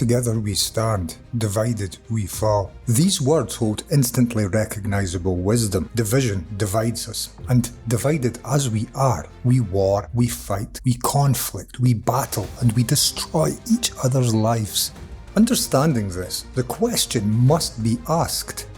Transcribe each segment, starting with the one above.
Together we stand, divided we fall. These words hold instantly recognizable wisdom. Division divides us, and divided as we are, we war, we fight, we conflict, we battle, and we destroy each other's lives. Understanding this, the question must be asked: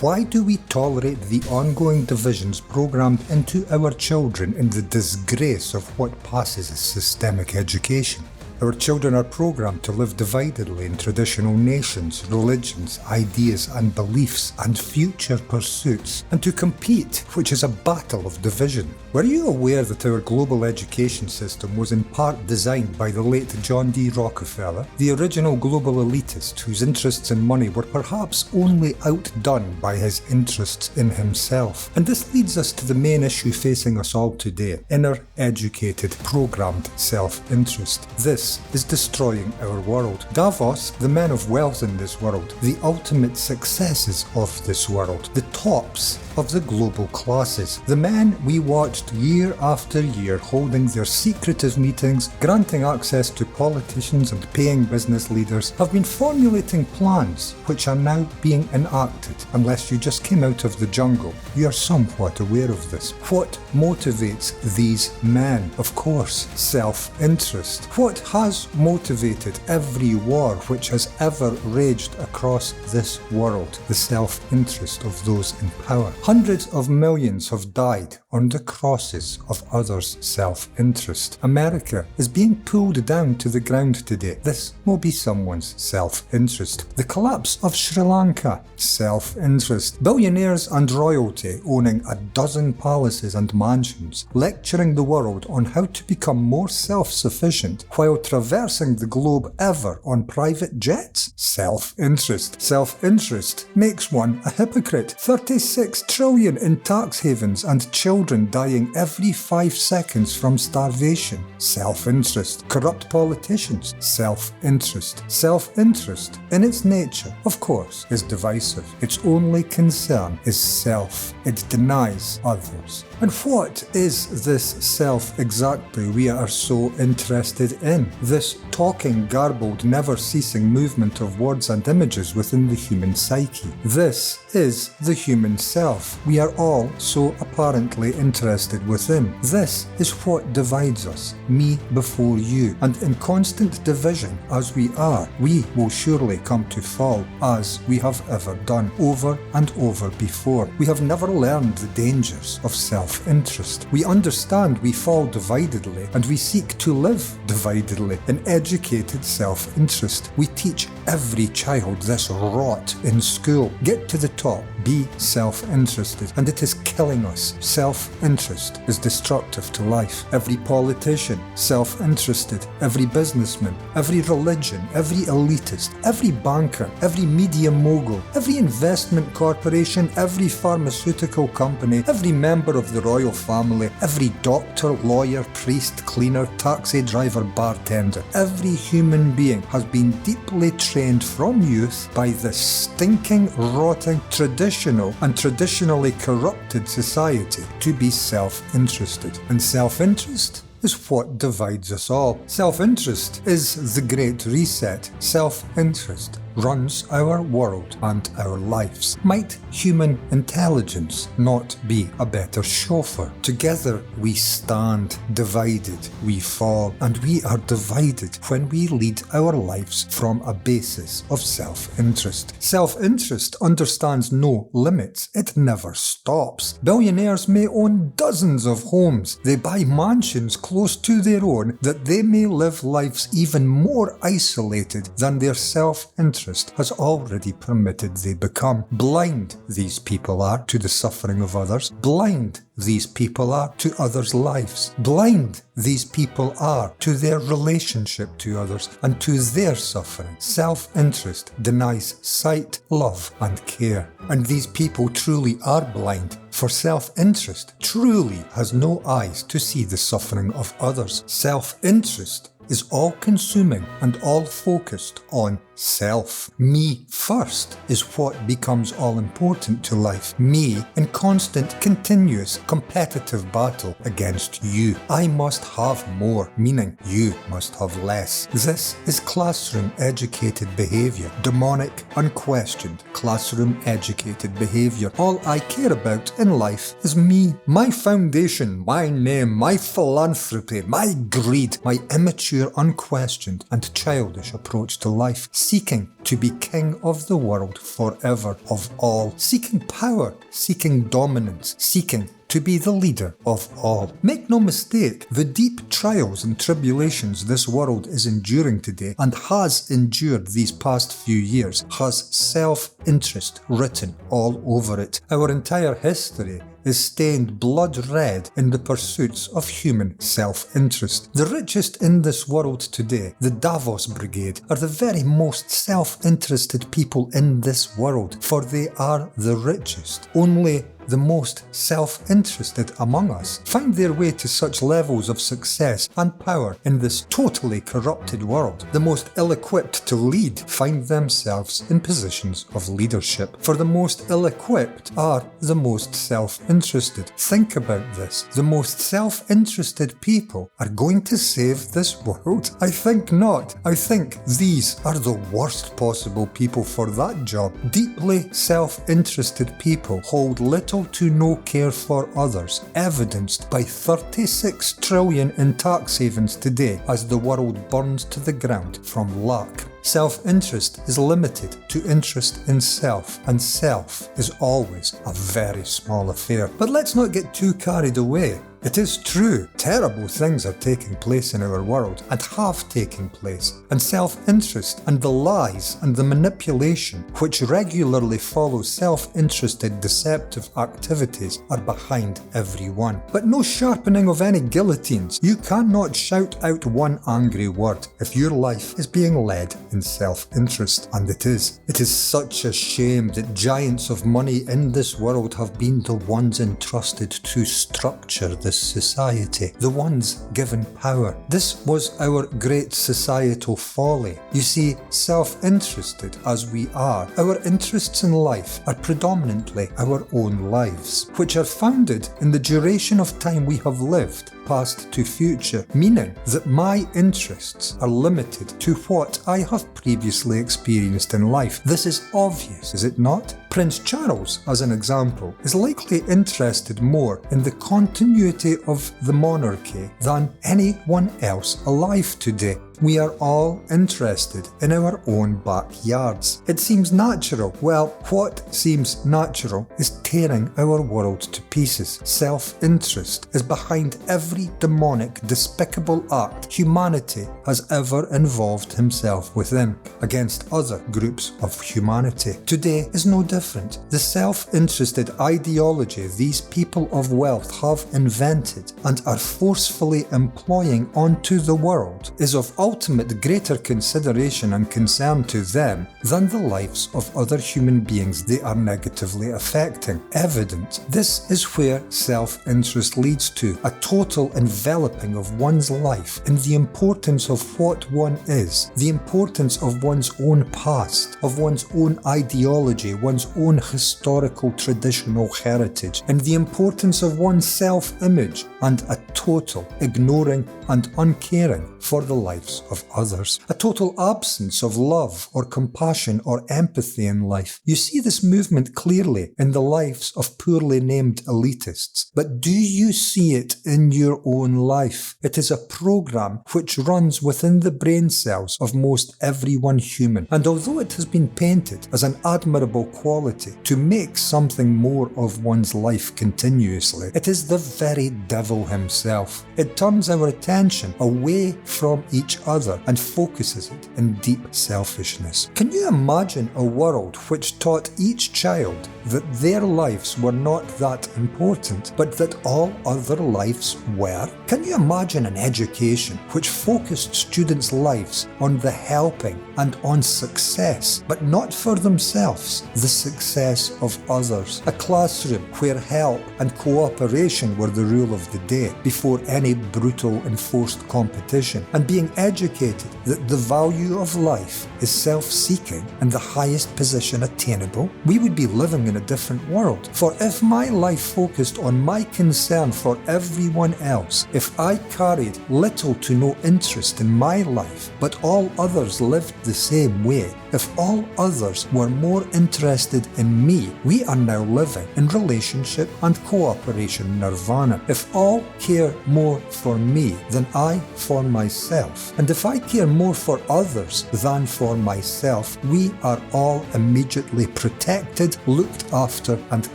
why do we tolerate the ongoing divisions programmed into our children in the disgrace of what passes as systemic education? Our children are programmed to live dividedly in traditional nations, religions, ideas and beliefs and future pursuits, and to compete, which is a battle of division. Were you aware that our global education system was in part designed by the late John D. Rockefeller, the original global elitist whose interests in money were perhaps only outdone by his interests in himself? And this leads us to the main issue facing us all today: inner, educated, programmed self-interest. This is destroying our world. Davos, the men of wealth in this world, the ultimate successes of this world, the tops of the global classes, the men we watched year after year holding their secretive meetings, granting access to politicians and paying business leaders, have been formulating plans which are now being enacted. Unless you just came out of the jungle, you are somewhat aware of this. What motivates these men? Of course, self-interest. What has motivated every war which has ever raged across this world? The self-interest of those in power. Hundreds of millions have died on the crosses of others' self-interest. America is being pulled down to the ground today. This will be someone's self-interest. The collapse of Sri Lanka, self-interest. Billionaires and royalty owning a dozen palaces and mansions, lecturing the world on how to become more self-sufficient while traversing the globe ever on private jets? Self-interest. Self-interest makes one a hypocrite. 36 trillion in tax havens and children dying every 5 seconds from starvation. Self-interest. Corrupt politicians. Self-interest. Self-interest, in its nature, of course, is divisive. Its only concern is self. It denies others. And what is this self exactly we are so interested in? This talking, garbled, never-ceasing movement of words and images within the human psyche. This is the human self we are all so apparently interested within. This is what divides us, me before you, and in constant division as we are, we will surely come to fall, as we have ever done, over and over before. We have never learned the dangers of self-interest. We understand we fall dividedly, and we seek to live dividedly in educated self-interest. We teach every child this rot in school. Get to the top, be self-interested, and it is killing us. Self-interest is destructive to life. Every politician, self-interested. Every businessman, every religion, every elitist, every banker, every media mogul, every investment corporation, every pharmaceutical company, every member of the royal family, every doctor, lawyer, priest, cleaner, taxi driver, bartender. Every human being has been deeply trained from youth by this stinking, rotting, traditional and traditionally corrupted society to be self-interested. And self-interest is what divides us all. Self-interest is the Great Reset. Self-interest runs our world and our lives. Might human intelligence not be a better chauffeur? Together we stand, divided we fall, and we are divided when we lead our lives from a basis of self-interest. Self-interest understands no limits. It never stops. Billionaires may own dozens of homes. They buy mansions close to their own that they may live lives even more isolated than their self-interest has already permitted they become. Blind these people are to the suffering of others. Blind these people are to others' lives. Blind these people are to their relationship to others and to their suffering. Self-interest denies sight, love and care. And these people truly are blind, for self-interest truly has no eyes to see the suffering of others. Self-interest is all-consuming and all-focused on self. Me first is what becomes all-important to life. Me in constant, continuous, competitive battle against you. I must have more, meaning you must have less. This is classroom-educated behaviour. Demonic, unquestioned, classroom-educated behaviour. All I care about in life is me. My foundation, my name, my philanthropy, my greed, my immature, unquestioned, and childish approach to life. Seeking to be king of the world forever of all. Seeking power, seeking dominance, seeking to be the leader of all. Make no mistake, the deep trials and tribulations this world is enduring today and has endured these past few years has self-interest written all over it. Our entire history is stained blood red in the pursuits of human self-interest. The richest in this world today, the Davos Brigade, are the very most self-interested people in this world, for they are the richest. Only the most self-interested among us find their way to such levels of success and power in this totally corrupted world. The most ill-equipped to lead find themselves in positions of leadership, for the most ill-equipped are the most self-interested. Think about this. The most self-interested people are going to save this world? I think not. I think these are the worst possible people for that job. Deeply self-interested people hold little to no care for others, evidenced by 36 trillion in tax havens today as the world burns to the ground from lack. Self-interest is limited to interest in self, and self is always a very small affair. But let's not get too carried away. It is true, terrible things are taking place in our world and have taken place, and self-interest and the lies and the manipulation which regularly follow self-interested deceptive activities are behind every one. But no sharpening of any guillotines. You cannot shout out one angry word if your life is being led in self-interest, and it is. It is such a shame that giants of money in this world have been the ones entrusted to structure this society, the ones given power. This was our great societal folly. You see, self-interested as we are, our interests in life are predominantly our own lives, which are founded in the duration of time we have lived, past to future, meaning that my interests are limited to what I have previously experienced in life. This is obvious, is it not? Prince Charles, as an example, is likely interested more in the continuity of the monarchy than anyone else alive today. We are all interested in our own backyards. It seems natural. Well, what seems natural is tearing our world to pieces. Self-interest is behind every demonic, despicable act humanity has ever involved himself within against other groups of humanity. Today is no different. The self-interested ideology these people of wealth have invented and are forcefully employing onto the world is of ultimate greater consideration and concern to them than the lives of other human beings they are negatively affecting. Evident. This is where self-interest leads to a total enveloping of one's life in the importance of what one is, the importance of one's own past, of one's own ideology, one's own historical traditional heritage, and the importance of one's self-image, and a total ignoring and uncaring for the lives of others. A total absence of love or compassion or empathy in life. You see this movement clearly in the lives of poorly named elitists. But do you see it in your own life? It is a program which runs within the brain cells of most everyone human. And although it has been painted as an admirable quality to make something more of one's life continuously, it is the very devil himself. It turns our attention away from each other and focuses it in deep selfishness. Can you imagine a world which taught each child that their lives were not that important, but that all other lives were? Can you imagine an education which focused students' lives on the helping and on success, but not for themselves, the success of others? A classroom where help and cooperation were the rule of the day before any brutal enforced competition, and being educated educated that the value of life is self-seeking and the highest position attainable, we would be living in a different world. For if my life focused on my concern for everyone else, if I carried little to no interest in my life, but all others lived the same way, if all others were more interested in me, we are now living in relationship and cooperation nirvana. If all care more for me than I for myself, and if I care more for others than for myself, we are all immediately protected, looked after and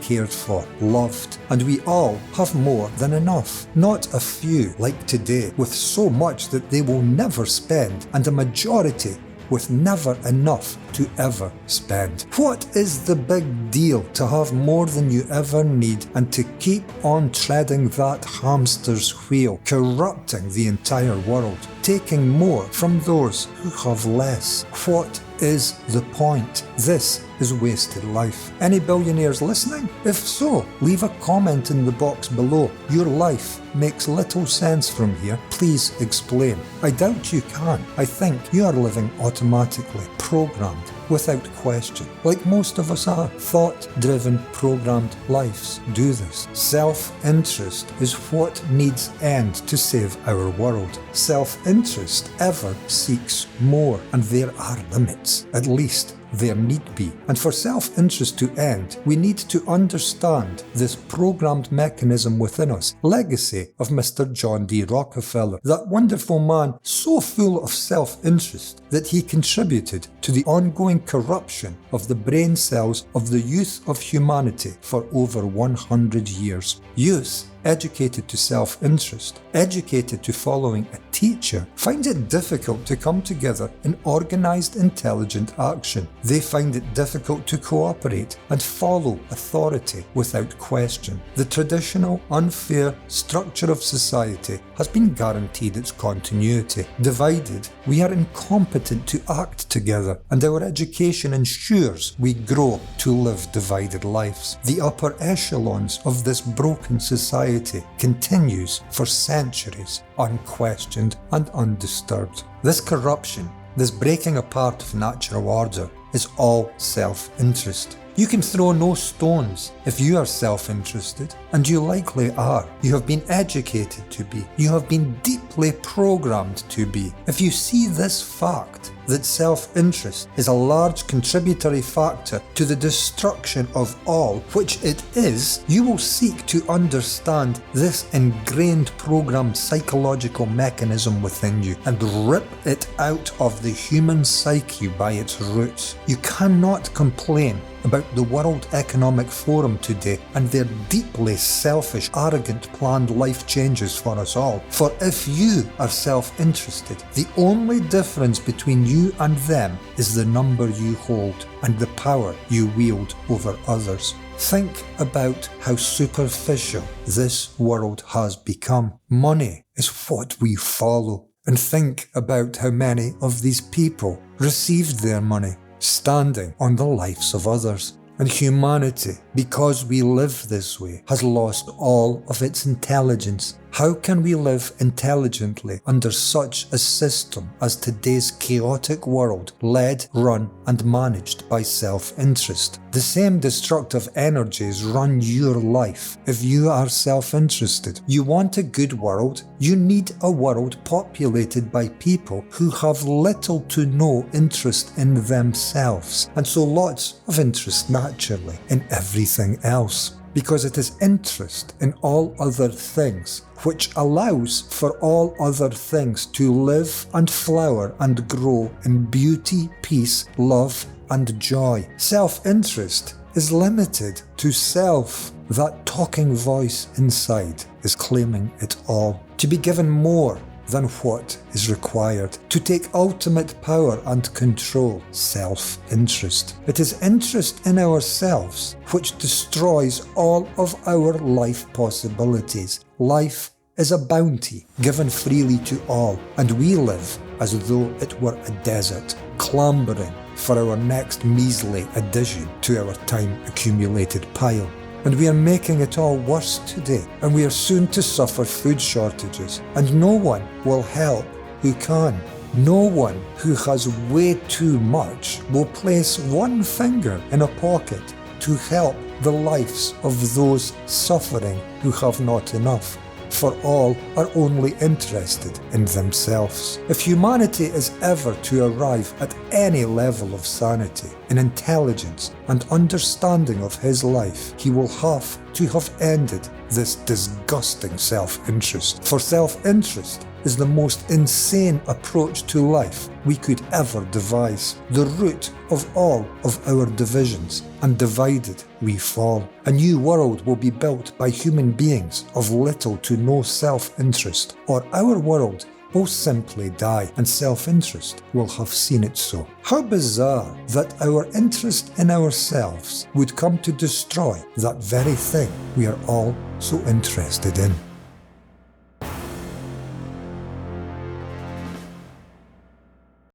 cared for, loved, and we all have more than enough. Not a few like today with so much that they will never spend, and a majority with never enough to ever spend. What is the big deal to have more than you ever need and to keep on treading that hamster's wheel, corrupting the entire world, taking more from those who have less? What is the point? This is wasted life. Any billionaires listening? If so, leave a comment in the box below. Your life makes little sense from here. Please explain. I doubt you can. I think you are living automatically, programmed, without question. Like most of us are. Thought-driven, programmed lives do this. Self-interest is what needs end to save our world. Self-interest ever seeks more, and there are limits. At least there need be. And for self-interest to end, we need to understand this programmed mechanism within us. Legacy of Mr. John D. Rockefeller, that wonderful man so full of self-interest that he contributed to the ongoing corruption of the brain cells of the youth of humanity for over 100 years. Youth educated to self-interest, educated to following a teacher, find it difficult to come together in organised, intelligent action. They find it difficult to cooperate and follow authority without question. The traditional, unfair structure of society has been guaranteed its continuity. Divided, we are incompetent to act together, and our education ensures we grow to live divided lives. The upper echelons of this broken society continues for centuries, unquestioned and undisturbed. This corruption, this breaking apart of natural order, is all self-interest. You can throw no stones if you are self-interested, and you likely are. You have been educated to be. You have been deeply programmed to be. If you see this fact, that self-interest is a large contributory factor to the destruction of all, which it is, you will seek to understand this ingrained programmed psychological mechanism within you and rip it out of the human psyche by its roots. You cannot complain about the World Economic Forum today and their deeply selfish, arrogant planned life changes for us all. For if you are self-interested, the only difference between you and them is the number you hold and the power you wield over others. Think about how superficial this world has become. Money is what we follow. And think about how many of these people received their money standing on the lives of others. And humanity, because we live this way, has lost all of its intelligence. How can we live intelligently under such a system as today's chaotic world, led, run and managed by self-interest? The same destructive energies run your life if you are self-interested. You want a good world, you need a world populated by people who have little to no interest in themselves, and so lots of interest naturally in everything else. Because it is interest in all other things which allows for all other things to live and flower and grow in beauty, peace, love and joy. Self-interest is limited to self. That talking voice inside is claiming it all. To be given more than what is required, to take ultimate power and control, self-interest. It is interest in ourselves which destroys all of our life possibilities. Life is a bounty given freely to all, and we live as though it were a desert, clambering for our next measly addition to our time-accumulated pile. And we are making it all worse today, and we are soon to suffer food shortages, and no one will help who can. No one who has way too much will place one finger in a pocket to help the lives of those suffering who have not enough, for all are only interested in themselves. If humanity is ever to arrive at any level of sanity, in intelligence and understanding of his life, he will have to have ended this disgusting self-interest. For self-interest is the most insane approach to life we could ever devise, the root of all of our divisions, and divided we fall. A new world will be built by human beings of little to no self-interest, or our world will simply die and self-interest will have seen it so. How bizarre that our interest in ourselves would come to destroy that very thing we are all so interested in.